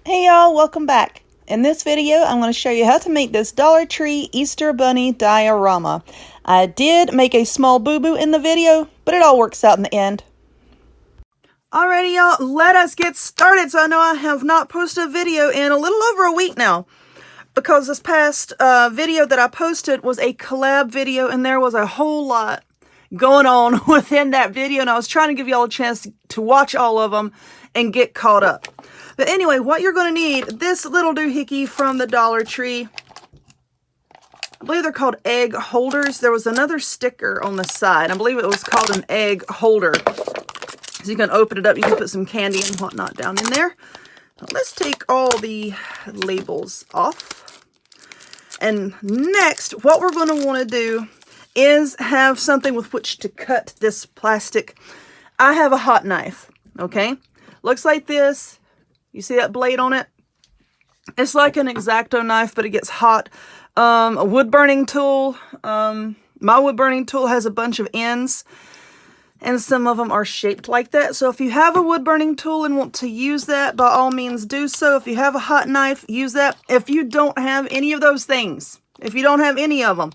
Hey y'all, welcome back. In this video, I'm going to show you how to make this Dollar Tree Easter Bunny diorama. I did make a small boo-boo in the video, but it all works out in the end. Alrighty y'all, let us get started. So I know I have not posted a video in a little over a week now, because this past video that I posted was a collab video, and there was a whole lot going on within that video, and I was trying to give y'all a chance to watch all of them and get caught up. But anyway, what you're going to need, this little doohickey from the Dollar Tree. I believe they're called egg holders. There was another sticker on the side. I believe it was called an egg holder. So you can open it up. You can put some candy and whatnot down in there. Let's take all the labels off. And next, what we're going to want to do is have something with which to cut this plastic. I have a hot knife, okay? Looks like this. You see that blade on it? It's like an X-Acto knife, but it gets hot. A wood burning tool. My wood burning tool has a bunch of ends, and some of them are shaped like that. So if you have a wood burning tool and want to use that, by all means do so. If you have a hot knife, use that. If you don't have any of those things, if you don't have any of them,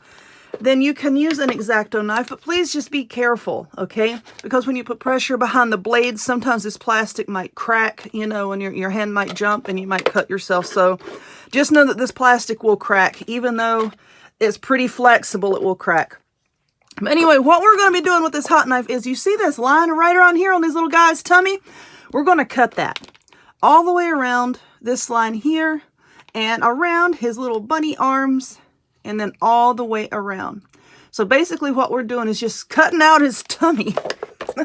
then you can use an X-Acto knife, but please just be careful, okay? Because when you put pressure behind the blades, sometimes this plastic might crack, you know, and your hand might jump and you might cut yourself. So just know that this plastic will crack. Even though it's pretty flexible, it will crack. But anyway, what we're going to be doing with this hot knife is, you see this line right around here on this little guy's tummy? We're going to cut that all the way around this line here and around his little bunny arms, and then all the way around. So basically what we're doing is just cutting out his tummy.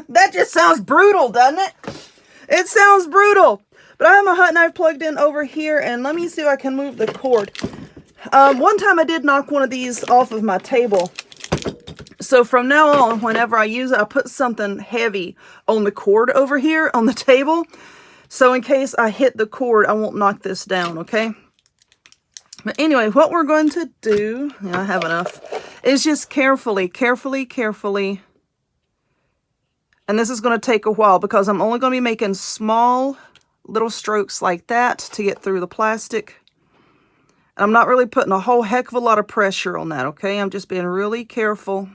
That just sounds brutal, doesn't it? It sounds brutal. But I have my hot knife plugged in over here, and let me see if I can move the cord. One time I did knock one of these off of my table. So from now on, whenever I use it, I put something heavy on the cord over here on the table. So in case I hit the cord, I won't knock this down, okay? But anyway, what we're going to do, yeah, I have enough, is just carefully, and this is going to take a while because I'm only going to be making small little strokes like that to get through the plastic. I'm not really putting a whole heck of a lot of pressure on that, okay? I'm just being really careful,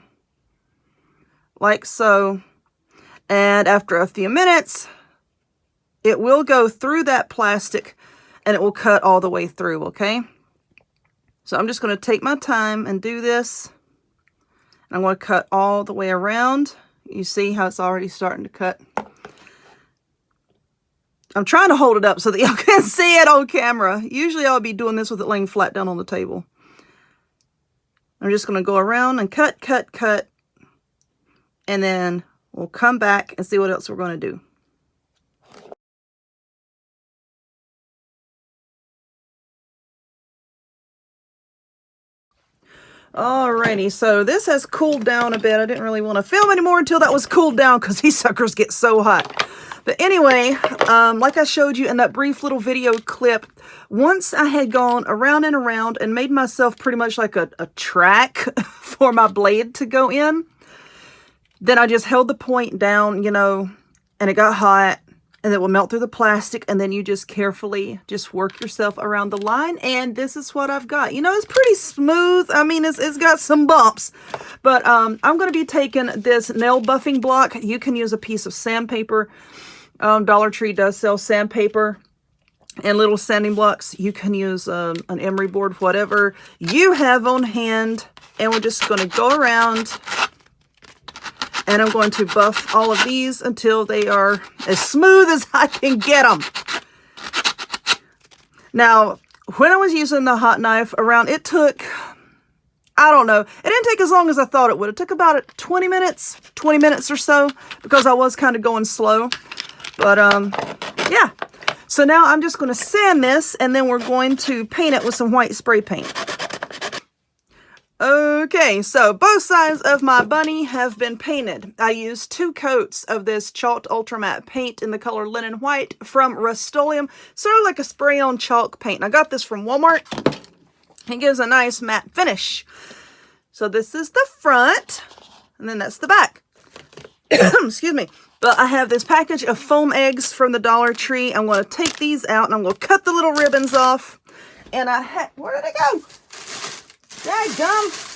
like so. And after a few minutes, it will go through that plastic and it will cut all the way through, okay? So I'm just going to take my time and do this. I'm going to cut all the way around. You see how it's already starting to cut. I'm trying to hold it up so that y'all can see it on camera. Usually I'll be doing this with it laying flat down on the table. I'm just going to go around and cut. And then we'll come back and see what else we're going to do. Alrighty, so this has cooled down a bit. I didn't really want to film anymore until that was cooled down because these suckers get so hot. But anyway, like I showed you in that brief little video clip, once I had gone around and around and made myself pretty much like a track for my blade to go in, then I just held the point down, you know, and it got hot. And it will melt through the plastic, and then you just carefully just work yourself around the line, and this is what I've got. You know, it's pretty smooth. I mean, it's got some bumps, but I'm going to be taking this nail buffing block. You can use a piece of sandpaper. Dollar Tree does sell sandpaper and little sanding blocks. You can use an emery board, whatever you have on hand, and we're just going to go around. And I'm going to buff all of these until they are as smooth as I can get them. Now, when I was using the hot knife around, it took, I don't know, it didn't take as long as I thought it would. It took about 20 minutes or so, because I was kind of going slow. But, yeah. So now I'm just going to sand this, and then we're going to paint it with some white spray paint. Okay, so both sides of my bunny have been painted. I used 2 coats of this chalked ultramatte paint in the color Linen White from Rust-Oleum, sort of like a spray-on chalk paint. And I got this from Walmart. It gives a nice matte finish. So this is the front, and then that's the back. Excuse me. But I have this package of foam eggs from the Dollar Tree. I'm going to take these out and I'm going to cut the little ribbons off. And where did it go? Dadgum.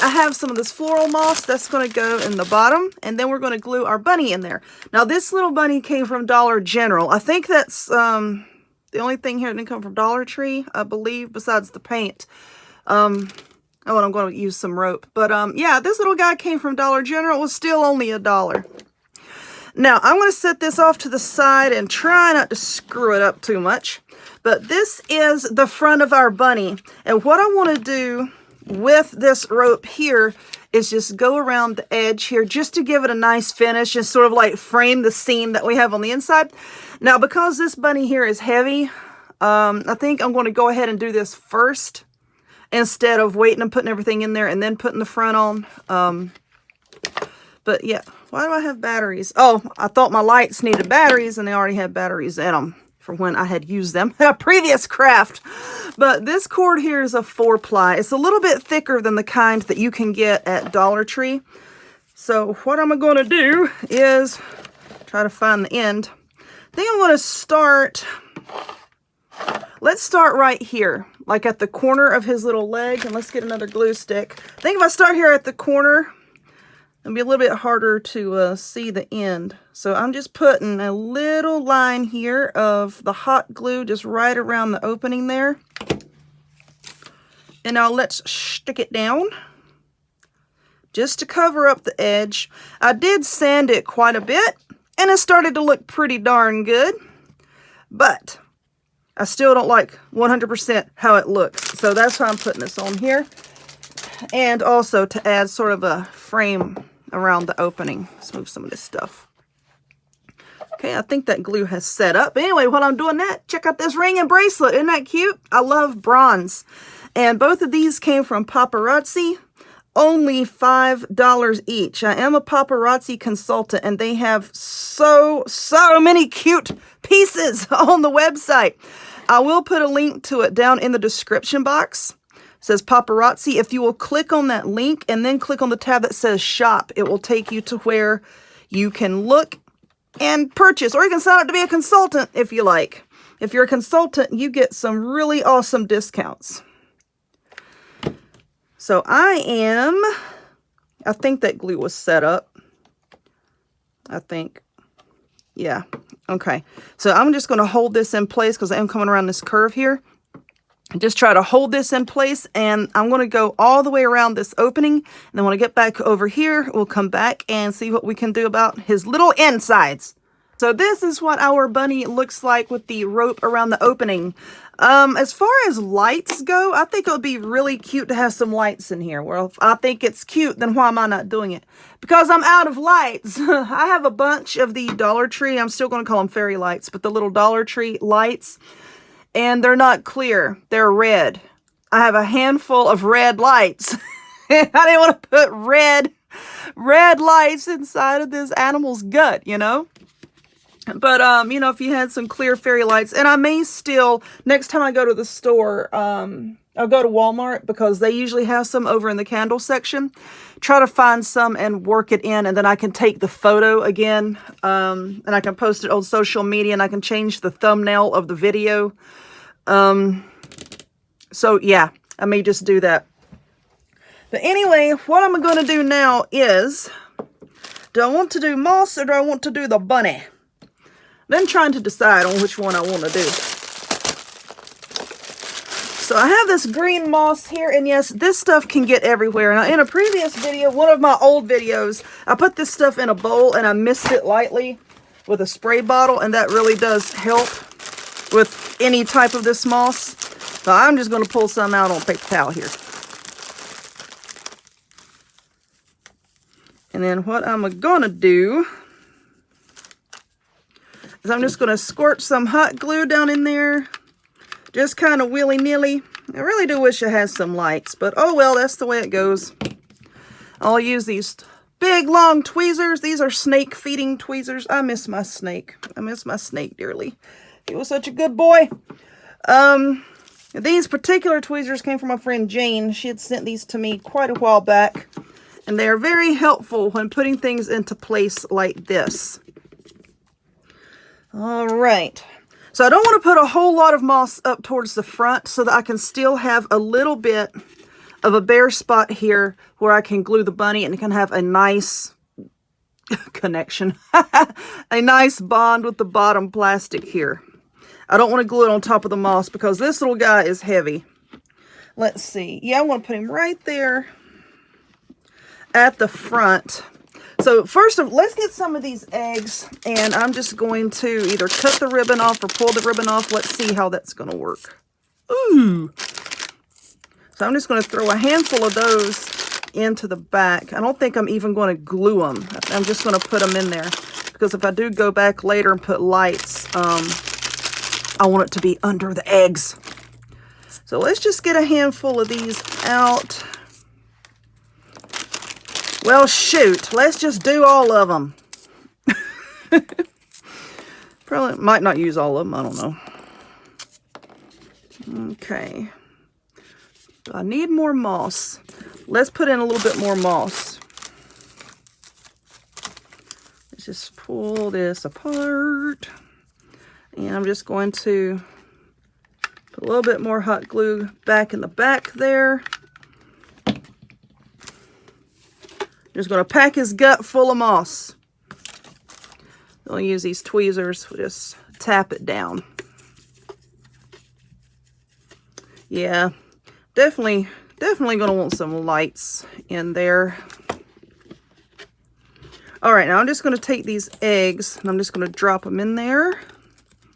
I have some of this floral moss that's going to go in the bottom, and then we're going to glue our bunny in there. Now, this little bunny came from Dollar General. I think that's the only thing here that didn't come from Dollar Tree, I believe, besides the paint. Oh, and I'm going to use some rope. But, yeah, this little guy came from Dollar General. It was still only $1. Now, I'm going to set this off to the side and try not to screw it up too much. But this is the front of our bunny. And what I want to do with this rope here is just go around the edge here just to give it a nice finish and sort of like frame the seam that we have on the inside. Now, because this bunny here is heavy, I think I'm going to go ahead and do this first instead of waiting and putting everything in there and then putting the front on. But yeah, why do I have batteries? Oh, I thought my lights needed batteries and they already had batteries in them from when I had used them in a previous craft. But this cord here is a 4-ply. It's a little bit thicker than the kind that you can get at Dollar Tree. So what I'm going to do is try to find the end. I think I'm going to start, let's start right here, like at the corner of his little leg. And let's get another glue stick. I think if I start here at the corner, it'll be a little bit harder to see the end. So I'm just putting a little line here of the hot glue just right around the opening there. And now let's stick it down just to cover up the edge. I did sand it quite a bit and it started to look pretty darn good, but I still don't like 100% how it looks. So that's why I'm putting this on here. And also to add sort of a frame around the opening. Let's move some of this stuff. Okay, I think that glue has set up. But anyway, while I'm doing that, check out this ring and bracelet. Isn't that cute? I love bronze. And both of these came from Paparazzi. Only $5 each. I am a paparazzi consultant and they have so many cute pieces on the website. I will put a link to it down in the description box. It says Paparazzi. If you will click on that link and then click on the tab that says shop, it will take you to where you can look and purchase, or you can sign up to be a consultant if you like. If you're a consultant, you get some really awesome discounts. So I think that glue was set up. I think. Yeah. Okay. So I'm just going to hold this in place because I am coming around this curve here. Just try to hold this in place, and I'm going to go all the way around this opening. And then when I get back over here, we'll come back and see what we can do about his little insides. So this is what our bunny looks like with the rope around the opening. As far as lights go, I think it would be really cute to have some lights in here. Well, if I think it's cute, then why am I not doing it? Because I'm out of lights. I have a bunch of the Dollar Tree. I'm still going to call them fairy lights, but the little Dollar Tree lights. And they're not clear. They're red. I have a handful of red lights. I didn't want to put red lights inside of this animal's gut, you know? But, you know, if you had some clear fairy lights, and I may still, next time I go to the store, I'll go to Walmart because they usually have some over in the candle section. Try to find some and work it in, and then I can take the photo again, and I can post it on social media, and I can change the thumbnail of the video. So yeah, I may just do that. But anyway, what I'm going to do now is, do I want to do moss or do I want to do the bunny? Then trying to decide on which one I want to do. So I have this green moss here, and yes, this stuff can get everywhere. Now, in a previous video, one of my old videos, I put this stuff in a bowl and I mixed it lightly with a spray bottle, and that really does help with any type of this moss. So I'm just going to pull some out on paper towel here. And then what I'm going to do is I'm just going to squirt some hot glue down in there. Just kind of willy-nilly. I really do wish I had some lights, but oh well, that's the way it goes. I'll use these big long tweezers. These are snake feeding tweezers. I miss my snake. I miss my snake dearly. He was such a good boy. These particular tweezers came from my friend Jane. She had sent these to me quite a while back. And they are very helpful when putting things into place like this. All right. So I don't want to put a whole lot of moss up towards the front so that I can still have a little bit of a bare spot here where I can glue the bunny and it can have a nice connection, a nice bond with the bottom plastic here. I don't want to glue it on top of the moss because this little guy is heavy. Let's see. Yeah, I want to put him right there at the front. So first of all, let's get some of these eggs, and I'm just going to either cut the ribbon off or pull the ribbon off. Let's see how that's going to work. Ooh. So I'm just going to throw a handful of those into the back. I don't think I'm even going to glue them. I'm just going to put them in there because if I do go back later and put lights, I want it to be under the eggs. So let's just get a handful of these out. Well, shoot, let's just do all of them. Probably might not use all of them, I don't know. Okay. I need more moss. Let's put in a little bit more moss. Let's just pull this apart. And I'm just going to put a little bit more hot glue back in the back there. Just going to pack his gut full of moss. I'll use these tweezers, we'll just tap it down. Yeah, definitely going to want some lights in there. All right, now I'm just going to take these eggs and I'm just going to drop them in there.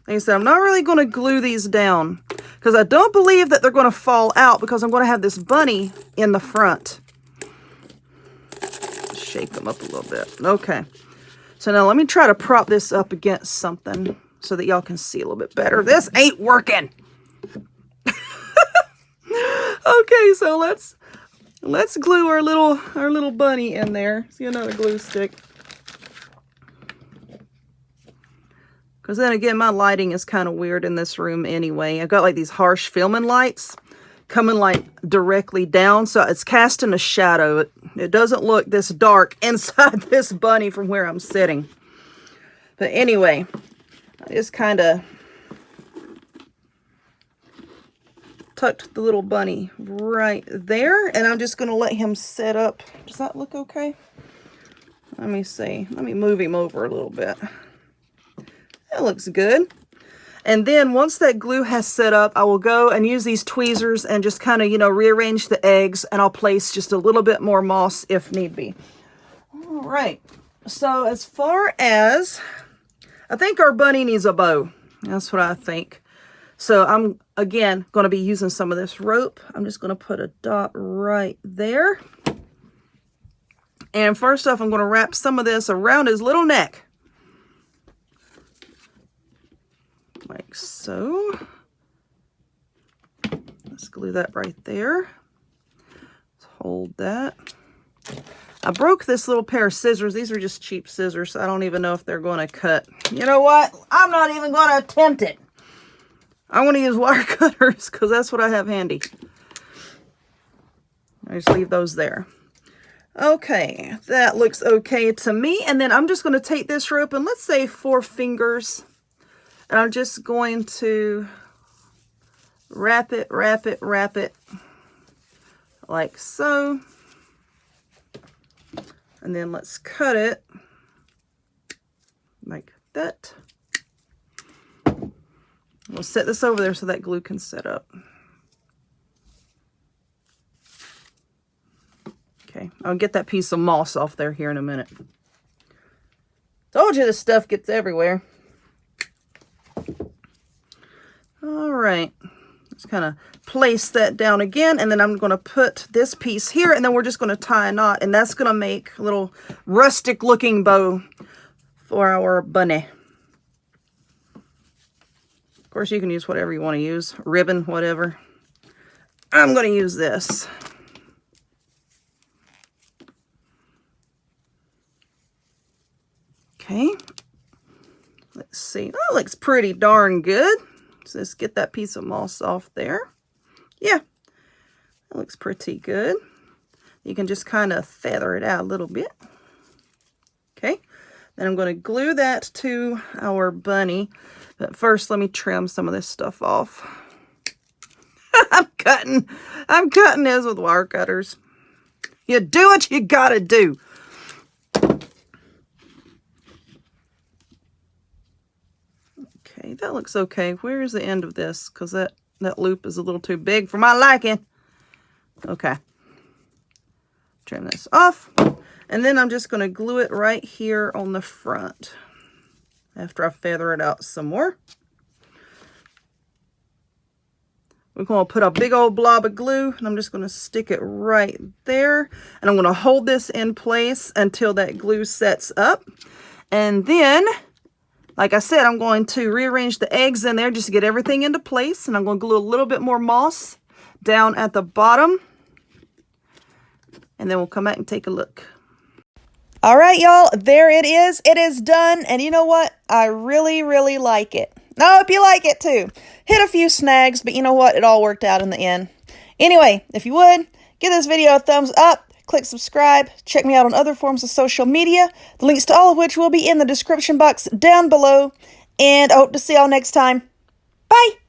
Like I said, I'm not really going to glue these down because I don't believe that they're going to fall out because I'm going to have this bunny in the front. Shake them up a little bit. Okay. So now let me try to prop this up against something so that y'all can see a little bit better. This ain't working. Okay, so let's glue our little bunny in there. See, another glue stick. Because then again, my lighting is kind of weird in this room anyway. I've got like these harsh filming lights coming like directly down, so it's casting a shadow. It doesn't look this dark inside this bunny from where I'm sitting. But anyway, I just kind of tucked the little bunny right there, and I'm just going to let him set up. Does that look okay? Let me see. Let me move him over a little bit. That looks good. And then once that glue has set up, I will go and use these tweezers and just kind of, you know, rearrange the eggs, and I'll place just a little bit more moss if need be. All right. So as far as, I think our bunny needs a bow. That's what I think. So I'm, again, going to be using some of this rope. I'm just going to put a dot right there. And first off, I'm going to wrap some of this around his little neck. Like so. Let's glue that right there. Let's hold that. I broke this little pair of scissors. These are just cheap scissors, so I don't even know if they're going to cut. You know what? I'm not even going to attempt it. I'm going to use wire cutters because that's what I have handy. I just leave those there. Okay, that looks okay to me. And then I'm just going to take this rope and let's say 4 fingers. And I'm just going to wrap it like so. And then let's cut it like that. We'll set this over there so that glue can set up. Okay, I'll get that piece of moss off there here in a minute. Told you this stuff gets everywhere. All right, let's kind of place that down again, and then I'm going to put this piece here, and then we're just going to tie a knot, and that's going to make a little rustic looking bow for our bunny. Of course, you can use whatever you want to use, ribbon, whatever. I'm going to use this. Okay, let's see. That looks pretty darn good. So let's get that piece of moss off there. Yeah, that looks pretty good. You can just kind of feather it out a little bit. Okay, then I'm going to glue that to our bunny. But first, let me trim some of this stuff off. I'm cutting this with wire cutters. You do what you gotta do. Okay, that looks okay. Where is the end of this? Because that loop is a little too big for my liking. Okay. Trim this off. And then I'm just going to glue it right here on the front after I feather it out some more. We're going to put a big old blob of glue, and I'm just going to stick it right there. And I'm going to hold this in place until that glue sets up. And then, like I said, I'm going to rearrange the eggs in there just to get everything into place. And I'm going to glue a little bit more moss down at the bottom. And then we'll come back and take a look. All right, y'all, there it is. It is done. And you know what? I really, really like it. I hope you like it too. Hit a few snags, but you know what? It all worked out in the end. Anyway, if you would, give this video a thumbs up, click subscribe, check me out on other forms of social media, the links to all of which will be in the description box down below, and I hope to see y'all next time. Bye!